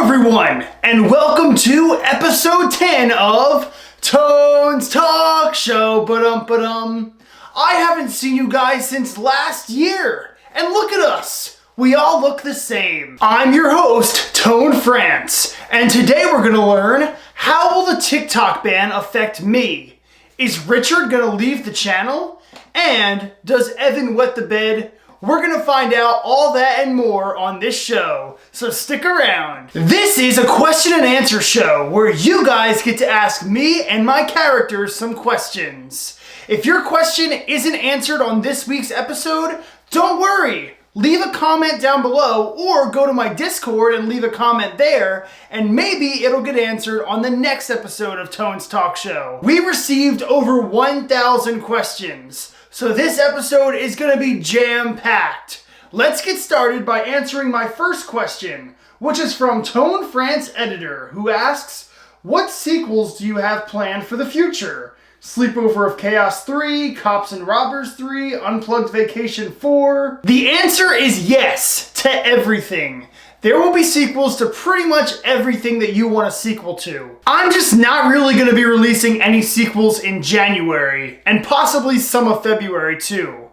everyone, and welcome to episode 10 of Tone's Talk Show. I haven't seen you guys since last year, and look at us. We all look the same. I'm your host, ToneFrance, and today we're gonna learn how will the TikTok ban affect me? Is Richard gonna leave the channel? And does Evan wet the bed? We're gonna find out all that and more on this show, so stick around. This is a question and answer show where you guys get to ask me and my characters some questions. If your question isn't answered on this week's episode, don't worry. Leave a comment down below or go to my Discord and leave a comment there, and maybe it'll get answered on the next episode of Tone's Talk Show. We received over 1,000 questions. So this episode is going to be jam-packed. Let's get started by answering my first question, which is from ToneFrance Editor, who asks, what sequels do you have planned for the future? Sleepover of Chaos 3, Cops and Robbers 3, Unplugged Vacation 4? The answer is yes to everything. There will be sequels to pretty much everything that you want a sequel to. I'm just not really going to be releasing any sequels in January, and possibly some of February too.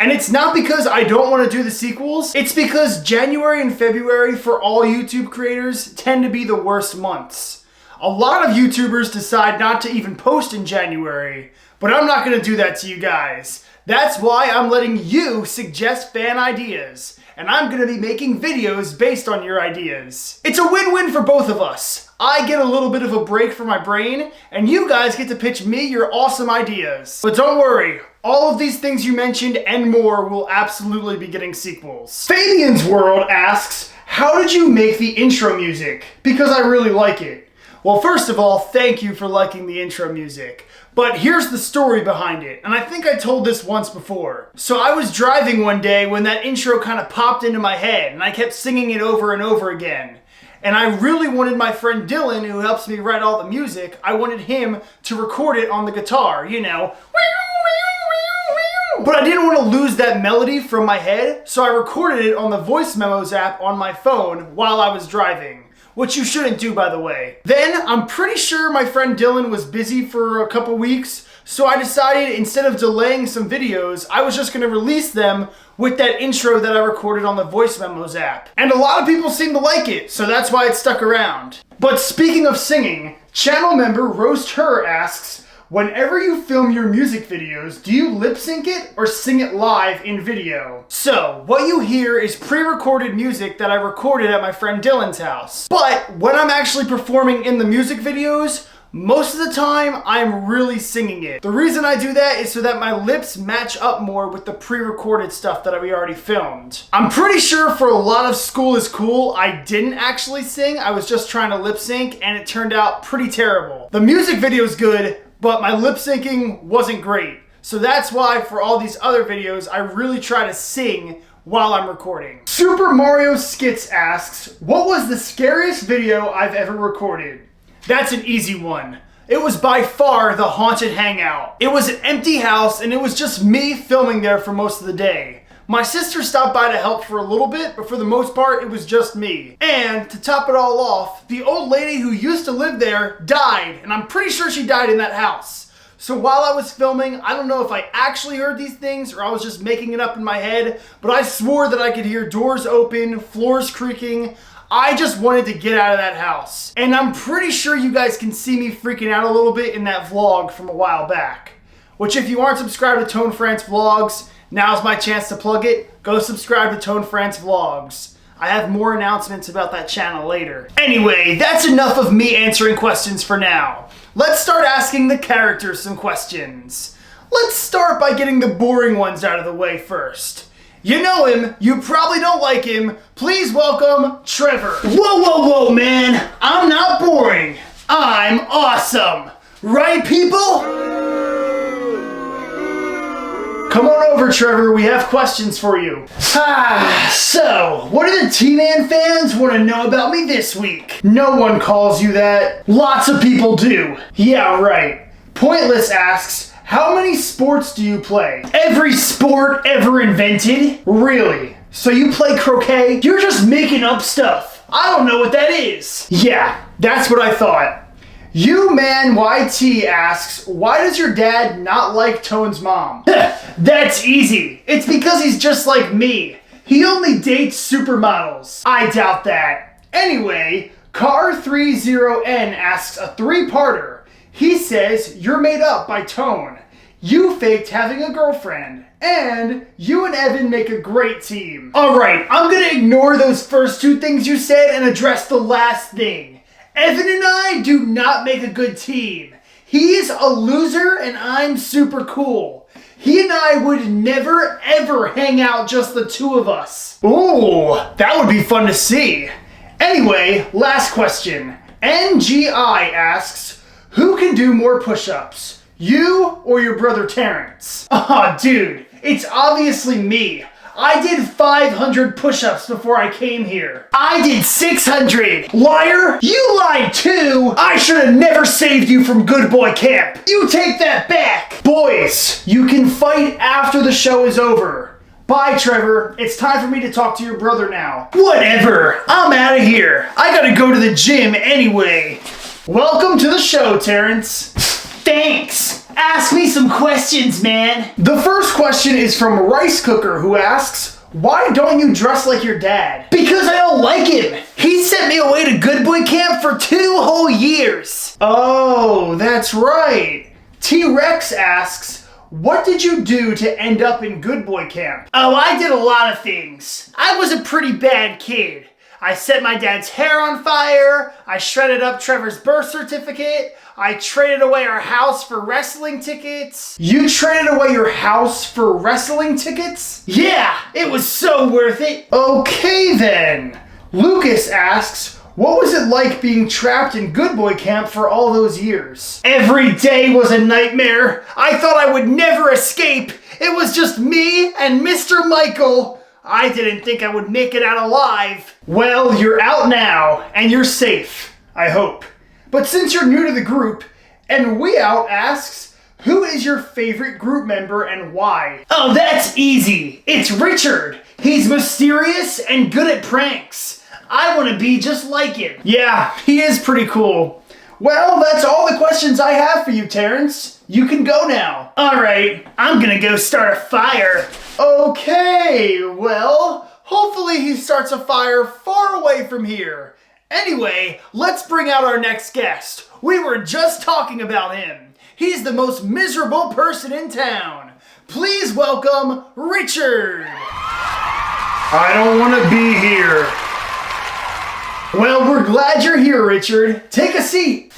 And it's not because I don't want to do the sequels, it's because January and February for all YouTube creators tend to be the worst months. A lot of YouTubers decide not to even post in January, but I'm not going to do that to you guys. That's why I'm letting you suggest fan ideas. And I'm going to be making videos based on your ideas. It's a win-win for both of us. I get a little bit of a break for my brain, and you guys get to pitch me your awesome ideas. But don't worry, all of these things you mentioned and more will absolutely be getting sequels. Fabian's World asks, how did you make the intro music? Because I really like it. Well, first of all, thank you for liking the intro music. But here's the story behind it, and I think I told this once before. So I was driving one day when that intro kind of popped into my head, and I kept singing it over and over again. And I really wanted my friend Dylan, who helps me write all the music, I wanted him to record it on the guitar, you know. But I didn't want to lose that melody from my head, so I recorded it on the voice memos app on my phone while I was driving. Which you shouldn't do, by the way. Then, I'm pretty sure my friend Dylan was busy for a couple weeks, so I decided instead of delaying some videos, I was just gonna release them with that intro that I recorded on the voice memos app. And a lot of people seem to like it, so that's why it stuck around. But speaking of singing, channel member Roast Her asks, whenever you film your music videos, do you lip sync it or sing it live in video? So, what you hear is pre-recorded music that I recorded at my friend Dylan's house. But when I'm actually performing in the music videos, most of the time I'm really singing it. The reason I do that is so that my lips match up more with the pre-recorded stuff that we already filmed. I'm pretty sure for a lot of School is Cool, I didn't actually sing, I was just trying to lip sync, and it turned out pretty terrible. The music video is good, but my lip syncing wasn't great. So that's why for all these other videos, I really try to sing while I'm recording. Super Mario Skits asks, what was the scariest video I've ever recorded? That's an easy one. It was by far the Haunted Hangout. It was an empty house and it was just me filming there for most of the day. My sister stopped by to help for a little bit, but for the most part, it was just me. And to top it all off, the old lady who used to live there died, and I'm pretty sure she died in that house. So while I was filming, I don't know if I actually heard these things or I was just making it up in my head, but I swore that I could hear doors open, floors creaking. I just wanted to get out of that house. And I'm pretty sure you guys can see me freaking out a little bit in that vlog from a while back. Which if you aren't subscribed to ToneFrance Vlogs, now's my chance to plug it. Go subscribe to ToneFrance Vlogs. I have more announcements about that channel later. Anyway, that's enough of me answering questions for now. Let's start asking the characters some questions. Let's start by getting the boring ones out of the way first. You know him, you probably don't like him. Please welcome Trevor. Whoa, man. I'm not boring. I'm awesome. Right, people? Come on over, Trevor. We have questions for you. So, what do the T-Man fans want to know about me this week? No one calls you that. Lots of people do. Yeah, right. Pointless asks, how many sports do you play? Every sport ever invented? Really? So you play croquet? You're just making up stuff. I don't know what that is. Yeah, that's what I thought. You Man YT asks, why does your dad not like Tone's mom? That's easy. It's because he's just like me. He only dates supermodels. I doubt that. Anyway, Car30N asks a three-parter. He says, you're made up by Tone. You faked having a girlfriend. And you and Evan make a great team. Alright, I'm gonna ignore those first two things you said and address the last thing. Evan and I do not make a good team. He's a loser and I'm super cool. He and I would never ever hang out just the two of us. Ooh, that would be fun to see. Anyway, last question. NGI asks, who can do more push-ups? You or your brother Terrance? Aw, dude, it's obviously me. I did 500 push-ups before I came here. I did 600. Liar, you lied too. I should have never saved you from Good Boy Camp. You take that back. Boys, you can fight after the show is over. Bye, Trevor. It's time for me to talk to your brother now. Whatever. I'm out of here. I gotta go to the gym anyway. Welcome to the show, Terrance. Thanks. Ask me some questions, man. The first question is from Rice Cooker, who asks, why don't you dress like your dad? Because I don't like him. He sent me away to Good Boy Camp for 2 whole years. Oh, that's right. T-Rex asks, what did you do to end up in Good Boy Camp? Oh, I did a lot of things. I was a pretty bad kid. I set my dad's hair on fire. I shredded up Trevor's birth certificate. I traded away our house for wrestling tickets. You traded away your house for wrestling tickets? Yeah, it was so worth it. Okay then. Lucas asks, what was it like being trapped in Good Boy Camp for all those years? Every day was a nightmare. I thought I would never escape. It was just me and Mr. Michael. I didn't think I would make it out alive. Well, you're out now, and you're safe, I hope. But since you're new to the group, and We Out asks, who is your favorite group member and why? Oh, that's easy. It's Richard. He's mysterious and good at pranks. I want to be just like him. Yeah, he is pretty cool. Well, that's all the questions I have for you, Terrance. You can go now. All right, I'm gonna go start a fire. Okay, well, hopefully he starts a fire far away from here. Anyway, let's bring out our next guest. We were just talking about him. He's the most miserable person in town. Please welcome Richard. I don't want to be here. Well, we're glad you're here, Richard. Take a seat.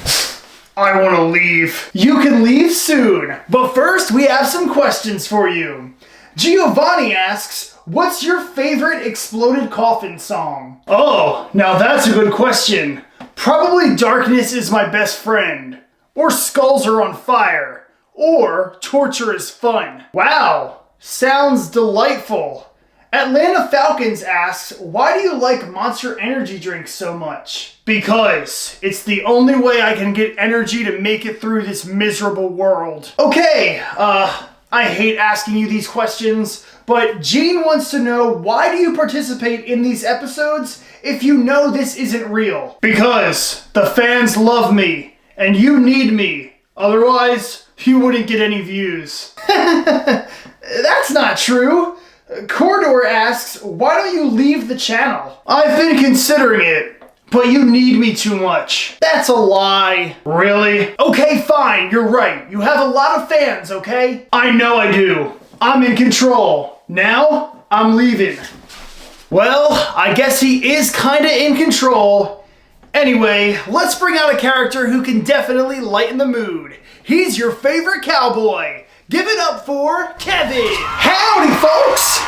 I want to leave. You can leave soon. But first, we have some questions for you. Giovanni asks, what's your favorite Exploded Coffin song? Oh, now that's a good question. Probably Darkness Is My Best Friend. Or Skulls Are on Fire. Or Torture Is Fun. Wow, sounds delightful. Atlanta Falcons asks, why do you like Monster Energy drinks so much? Because it's the only way I can get energy to make it through this miserable world. Okay, I hate asking you these questions, but Gene wants to know, why do you participate in these episodes if you know this isn't real? Because the fans love me, and you need me. Otherwise, you wouldn't get any views. That's not true. Corridor asks, why don't you leave the channel? I've been considering it, but you need me too much. That's a lie. Really? Okay, fine, you're right. You have a lot of fans, okay? I know I do. I'm in control. Now, I'm leaving. Well, I guess he is kinda in control. Anyway, let's bring out a character who can definitely lighten the mood. He's your favorite cowboy. Give it up for Kevin. Howdy, folks.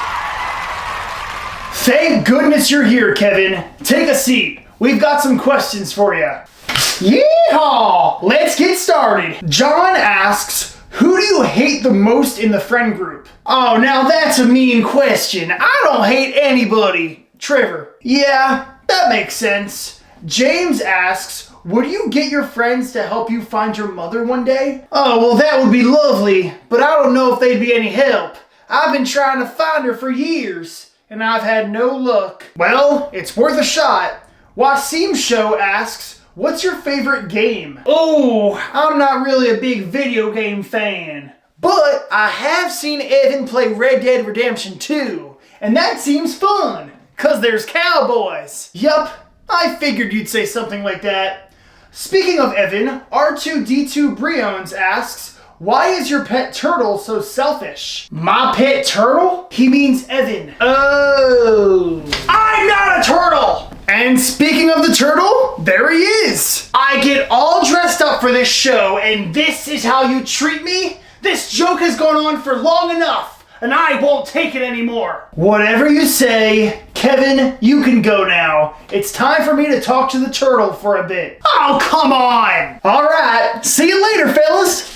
Thank goodness you're here, Kevin. Take a seat. We've got some questions for you. Yeehaw! Let's get started. John asks, who do you hate the most in the friend group? Oh, now that's a mean question. I don't hate anybody. Trevor. Yeah, that makes sense. James asks, would you get your friends to help you find your mother one day? Oh, well, that would be lovely, but I don't know if they'd be any help. I've been trying to find her for years, and I've had no luck. Well, it's worth a shot. Wasim Show asks, what's your favorite game? Oh, I'm not really a big video game fan, but I have seen Evan play Red Dead Redemption 2, and that seems fun, cause there's cowboys. Yup, I figured you'd say something like that. Speaking of Evan, R2D2 Briones asks, why is your pet turtle so selfish? My pet turtle? He means Evan. Oh. I'm not a turtle! And speaking of the turtle, there he is. I get all dressed up for this show, and this is how you treat me? This joke has gone on for long enough, and I won't take it anymore. Whatever you say, Kevin, you can go now. It's time for me to talk to the turtle for a bit. Oh, come on! All right, see you later, fellas.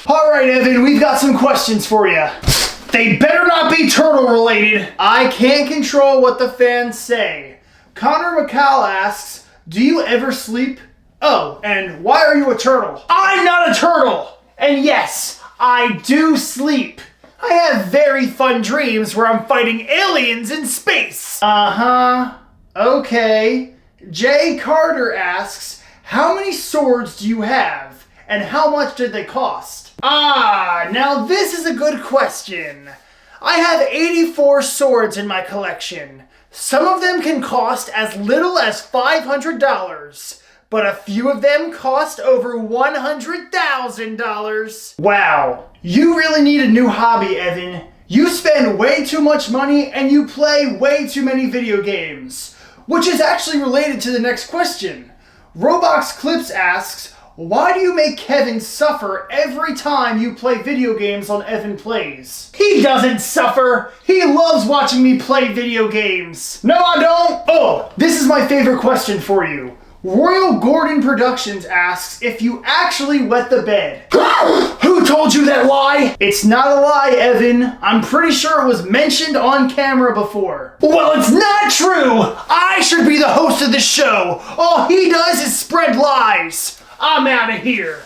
All right, Evan, we've got some questions for you. They better not be turtle related. I can't control what the fans say. Connor McCall asks, do you ever sleep? Oh, and why are you a turtle? I'm not a turtle! And yes, I do sleep. I have very fun dreams where I'm fighting aliens in space. Uh-huh. Okay. Jay Carter asks, how many swords do you have? And how much did they cost? Ah, now this is a good question. I have 84 swords in my collection. Some of them can cost as little as $500, but a few of them cost over $100,000. Wow, you really need a new hobby, Evan. You spend way too much money and you play way too many video games, which is actually related to the next question. Roblox Clips asks, why do you make Kevin suffer every time you play video games on Evan Plays? He doesn't suffer. He loves watching me play video games. No, I don't. Oh, this is my favorite question for you. Royal Gordon Productions asks if you actually wet the bed. Who told you that lie? It's not a lie, Evan. I'm pretty sure it was mentioned on camera before. Well, it's not true. I should be the host of this show. All he does is spread lies. I'm out of here.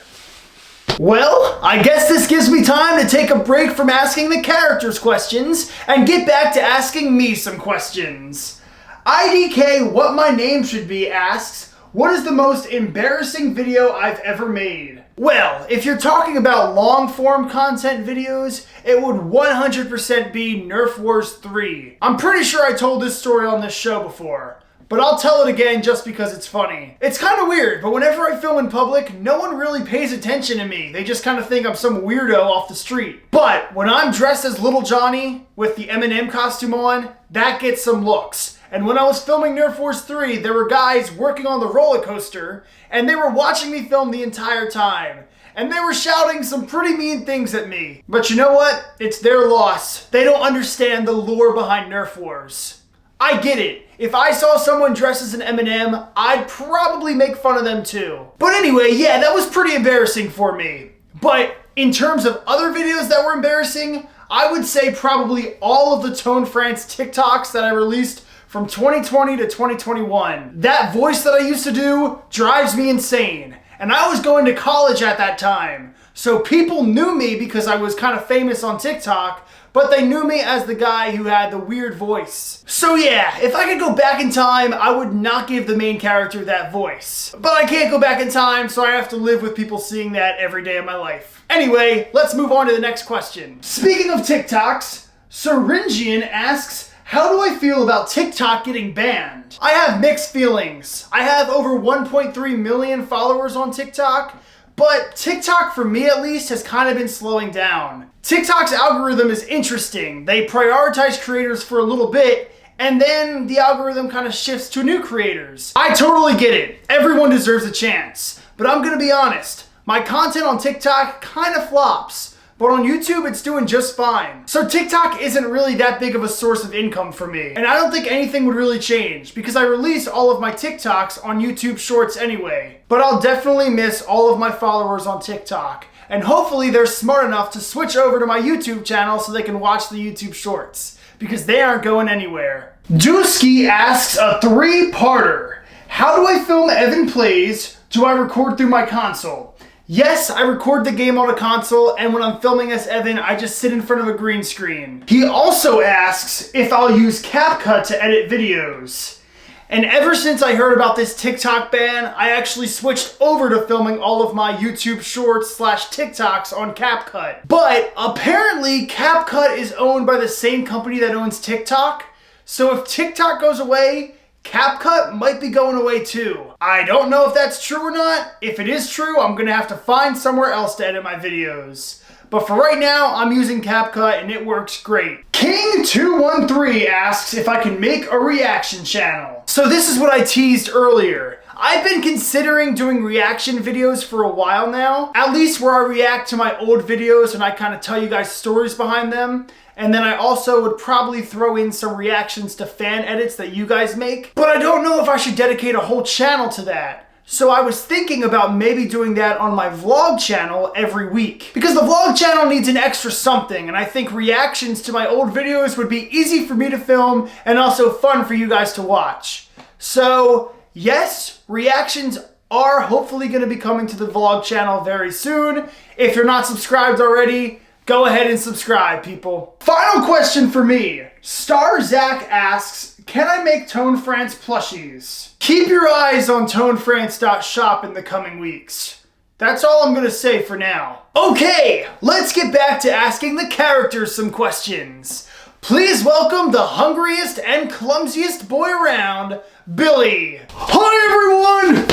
Well, I guess this gives me time to take a break from asking the characters questions and get back to asking me some questions. IDK What My Name Should Be asks, what is the most embarrassing video I've ever made? Well, if you're talking about long-form content videos, it would 100% be Nerf Wars 3. I'm pretty sure I told this story on this show before, but I'll tell it again just because it's funny. It's kind of weird, but whenever I film in public, no one really pays attention to me. They just kind of think I'm some weirdo off the street. But when I'm dressed as Little Johnny with the M&M costume on, that gets some looks. And when I was filming Nerf Wars 3, there were guys working on the roller coaster, and they were watching me film the entire time. And they were shouting some pretty mean things at me. But you know what? It's their loss. They don't understand the lore behind Nerf Wars. I get it. If I saw someone dressed as an M&M, I'd probably make fun of them too. But anyway, yeah, that was pretty embarrassing for me. But in terms of other videos that were embarrassing, I would say probably all of the ToneFrance TikToks that I released from 2020 to 2021. That voice that I used to do drives me insane. And I was going to college at that time. So people knew me because I was kind of famous on TikTok, but they knew me as the guy who had the weird voice. So yeah, if I could go back in time, I would not give the main character that voice. But I can't go back in time, so I have to live with people seeing that every day of my life. Anyway, let's move on to the next question. Speaking of TikToks, Syringian asks, how do I feel about TikTok getting banned? I have mixed feelings. I have over 1.3 million followers on TikTok, but TikTok, for me at least, has kind of been slowing down. TikTok's algorithm is interesting. They prioritize creators for a little bit, and then the algorithm kind of shifts to new creators. I totally get it. Everyone deserves a chance. But I'm gonna be honest, my content on TikTok kind of flops. But on YouTube, it's doing just fine. So TikTok isn't really that big of a source of income for me. And I don't think anything would really change because I release all of my TikToks on YouTube Shorts anyway. But I'll definitely miss all of my followers on TikTok. And hopefully they're smart enough to switch over to my YouTube channel so they can watch the YouTube Shorts because they aren't going anywhere. Dusky asks a three-parter. How do I film Evan Plays? Do I record through my console? Yes, I record the game on a console, and when I'm filming as Evan, I just sit in front of a green screen. He also asks if I'll use CapCut to edit videos. And ever since I heard about this TikTok ban, I actually switched over to filming all of my YouTube shorts / TikToks on CapCut. But apparently CapCut is owned by the same company that owns TikTok. So if TikTok goes away, CapCut might be going away too. I don't know if that's true or not. If it is true, I'm gonna have to find somewhere else to edit my videos. But for right now, I'm using CapCut and it works great. King213 asks if I can make a reaction channel. So this is what I teased earlier. I've been considering doing reaction videos for a while now, at least where I react to my old videos and I kind of tell you guys stories behind them. And then I also would probably throw in some reactions to fan edits that you guys make. But I don't know if I should dedicate a whole channel to that. So I was thinking about maybe doing that on my vlog channel every week. Because the vlog channel needs an extra something, and I think reactions to my old videos would be easy for me to film and also fun for you guys to watch. So yes, reactions are hopefully going to be coming to the vlog channel very soon. If you're not subscribed already, go ahead and subscribe, people. Final question for me. Star Zach asks, can I make ToneFrance plushies? Keep your eyes on ToneFrance.shop in the coming weeks. That's all I'm gonna say for now. Okay, let's get back to asking the characters some questions. Please welcome the hungriest and clumsiest boy around, Billy. Hi everyone!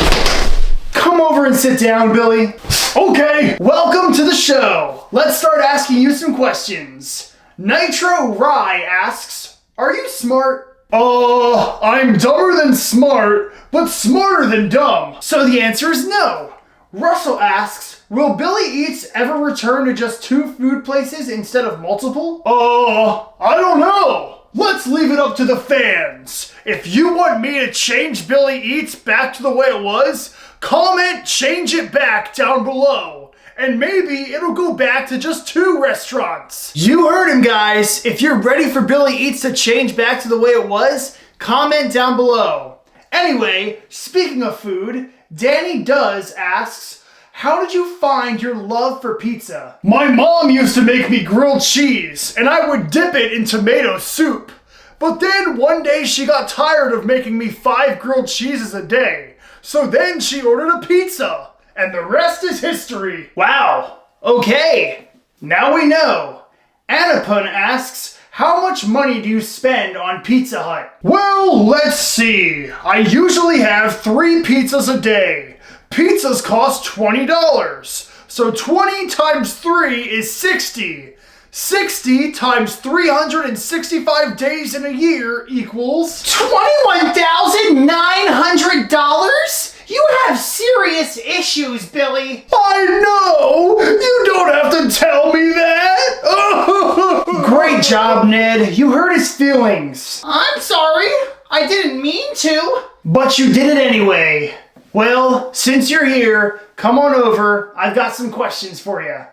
Come over and sit down, Billy. Okay, welcome to the show. Let's start asking you some questions. Nitro Rye asks, are you smart? I'm dumber than smart, but smarter than dumb. So the answer is no. Russell asks, will Billy Eats ever return to just 2 food places instead of multiple? I don't know. Let's leave it up to the fans. If you want me to change Billy Eats back to the way it was, comment change it back down below. And maybe it'll go back to just 2 restaurants. You heard him, guys. If you're ready for Billy Eats to change back to the way it was, comment down below. Anyway, speaking of food, Danny Does asks, how did you find your love for pizza? My mom used to make me grilled cheese, and I would dip it in tomato soup. But then one day she got tired of making me 5 grilled cheeses a day. So then she ordered a pizza. And the rest is history. Wow. Okay. Now we know. Annapun asks, how much money do you spend on Pizza Hut? Well, let's see. I usually have 3 pizzas a day. Pizzas cost $20. So 20 times 3 is 60. 60 times 365 days in a year equals $21,900? You have serious issues, Billy. I know! You don't have to tell me that! Great job, Ned. You hurt his feelings. I'm sorry. I didn't mean to. But you did it anyway. Well, since you're here, come on over. I've got some questions for you.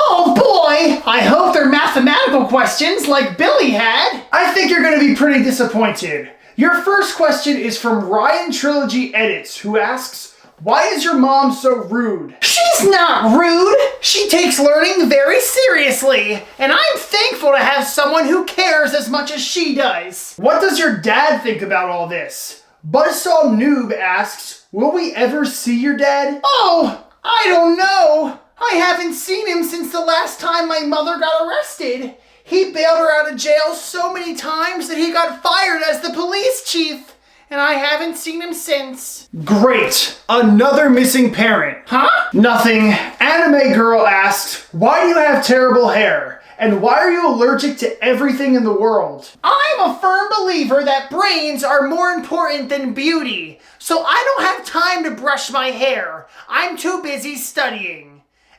Oh boy! I hope they're mathematical questions like Billy had. I think you're going to be pretty disappointed. Your first question is from Ryan Trilogy Edits, who asks, why is your mom so rude? She's not rude! She takes learning very seriously, and I'm thankful to have someone who cares as much as she does. What does your dad think about all this? Buzzsaw Noob asks, will we ever see your dad? Oh, I don't know. I haven't seen him since the last time my mother got arrested. He bailed her out of jail so many times that he got fired as the police chief, and I haven't seen him since. Great. Another missing parent. Huh? Nothing. Anime Girl asked, why do you have terrible hair? And why are you allergic to everything in the world? I'm a firm believer that brains are more important than beauty, so I don't have time to brush my hair. I'm too busy studying.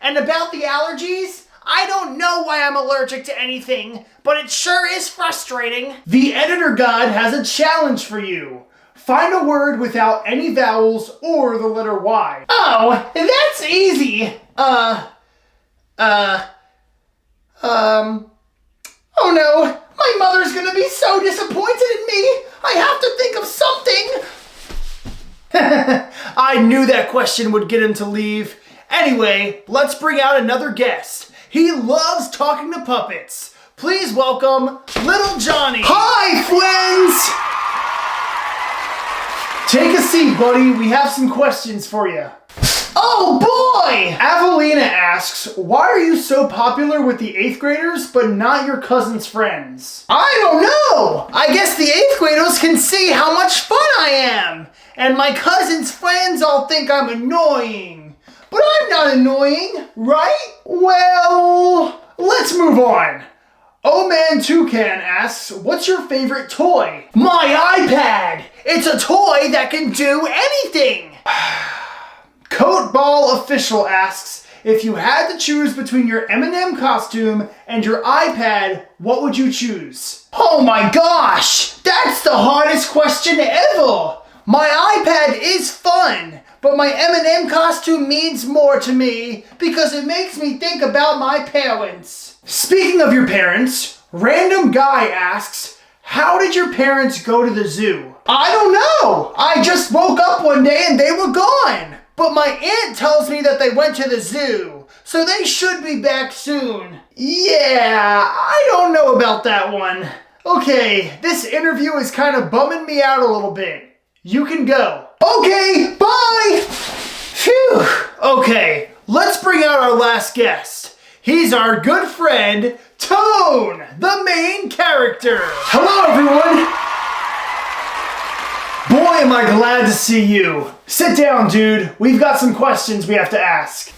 And about the allergies, I don't know why I'm allergic to anything, but it sure is frustrating. The editor god has a challenge for you. Find a word without any vowels or the letter Y. Oh, that's easy. Oh no, my mother's gonna be so disappointed in me. I have to think of something. I knew that question would get him to leave. Anyway, let's bring out another guest. He loves talking to puppets. Please welcome Little Johnny. Hi, friends! Take a seat, buddy. We have some questions for you. Oh boy! Avelina asks, why are you so popular with the 8th graders but not your cousin's friends? I don't know! I guess the 8th graders can see how much fun I am! And my cousin's friends all think I'm annoying. But I'm not annoying, right? Well, let's move on. Oh Man Toucan asks, what's your favorite toy? My iPad! It's a toy that can do anything! Coatball Official asks, if you had to choose between your M&M costume and your iPad, what would you choose? Oh my gosh! That's the hardest question ever! My iPad is fun, but my M&M costume means more to me because it makes me think about my parents. Speaking of your parents, Random Guy asks, how did your parents go to the zoo? I don't know! I just woke up one day and they were gone! But my aunt tells me that they went to the zoo, so they should be back soon. Yeah, I don't know about that one. Okay, this interview is kind of bumming me out a little bit. You can go. Okay, bye! Phew. Okay, let's bring out our last guest. He's our good friend, Tone, the main character. Hello, everyone. Boy, am I glad to see you. Sit down, dude. We've got some questions we have to ask.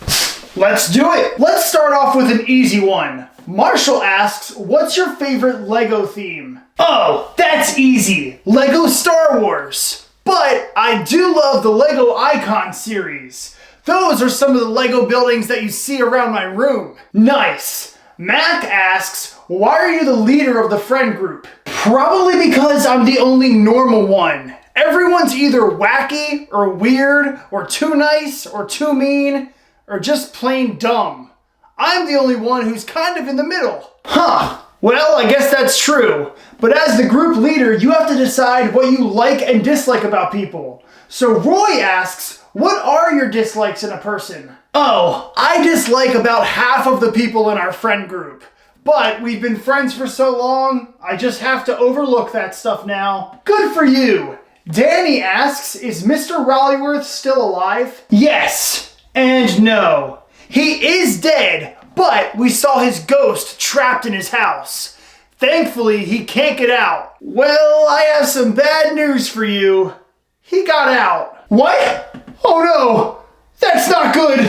Let's do it. Let's start off with an easy one. Marshall asks, what's your favorite Lego theme? Oh, that's easy. Lego Star Wars. But I do love the Lego Icon series. Those are some of the Lego buildings that you see around my room. Nice. Mac asks, why are you the leader of the friend group? Probably because I'm the only normal one. Everyone's either wacky or weird or too nice or too mean or just plain dumb. I'm the only one who's kind of in the middle. Huh. Well, I guess that's true. But as the group leader, you have to decide what you like and dislike about people. So Roy asks, what are your dislikes in a person? Oh, I dislike about half of the people in our friend group. But we've been friends for so long, I just have to overlook that stuff now. Good for you. Danny asks, is Mr. Rallyworth still alive? Yes and no. He is dead, but we saw his ghost trapped in his house. Thankfully, he can't get out. Well, I have some bad news for you. He got out. What? Oh no, that's not good.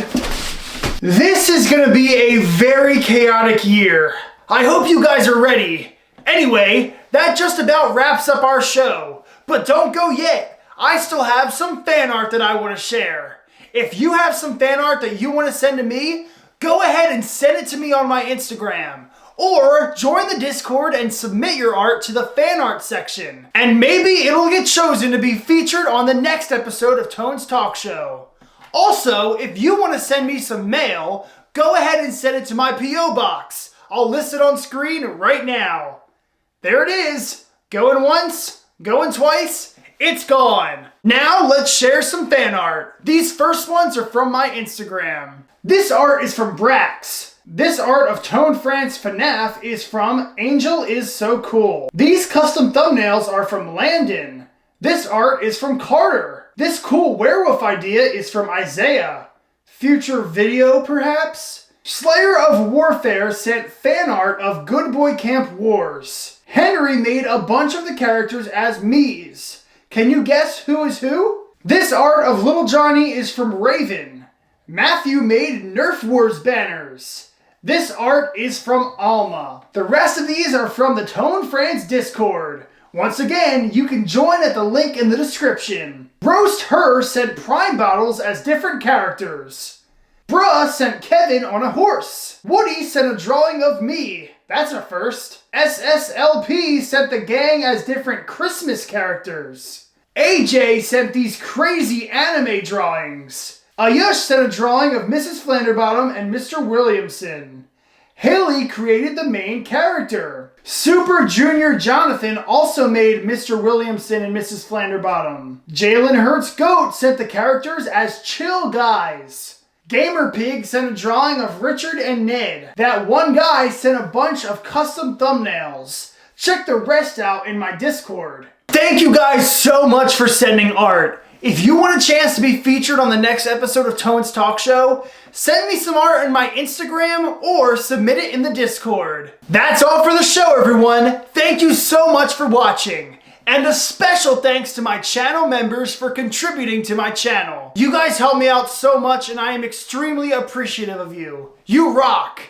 This is gonna be a very chaotic year. I hope you guys are ready. Anyway, that just about wraps up our show. But don't go yet. I still have some fan art that I want to share. If you have some fan art that you want to send to me, go ahead and send it to me on my Instagram. Or join the Discord and submit your art to the fan art section. And maybe it'll get chosen to be featured on the next episode of Tone's Talk Show. Also, if you want to send me some mail, go ahead and send it to my P.O. box. I'll list it on screen right now. There it is. Going once. Going twice, it's gone. Now let's share some fan art. These first ones are from my Instagram. This art is from Brax. This art of ToneFrance FNAF is from Angel is So Cool. These custom thumbnails are from Landon. This art is from Carter. This cool werewolf idea is from Isaiah. Future video, perhaps? Slayer of Warfare sent fan art of Good Boy Camp Wars. Henry made a bunch of the characters as me's. Can you guess who is who? This art of Little Johnny is from Raven. Matthew made Nerf Wars banners. This art is from Alma. The rest of these are from the Tone France Discord. Once again, you can join at the link in the description. Roast Her sent Prime bottles as different characters. Bruh sent Kevin on a horse. Woody sent a drawing of me. That's a first. SSLP sent the gang as different Christmas characters. AJ sent these crazy anime drawings. Ayush sent a drawing of Mrs. Flanderbottom and Mr. Williamson. Haley created the main character. Super Junior Jonathan also made Mr. Williamson and Mrs. Flanderbottom. Jalen Hurts Goat sent the characters as chill guys. Gamer Pig sent a drawing of Richard and Ned. That one guy sent a bunch of custom thumbnails. Check the rest out in my Discord. Thank you guys so much for sending art. If you want a chance to be featured on the next episode of Tone's Talk Show, send me some art on my Instagram or submit it in the Discord. That's all for the show, everyone. Thank you so much for watching. And a special thanks to my channel members for contributing to my channel. You guys help me out so much and I am extremely appreciative of you. You rock.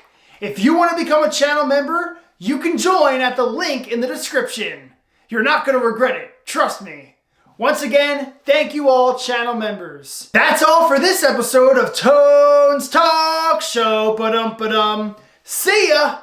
If you want to become a channel member, you can join at the link in the description. You're not going to regret it. Trust me. Once again, thank you all channel members. That's all for this episode of Tone's Talk Show. See ya!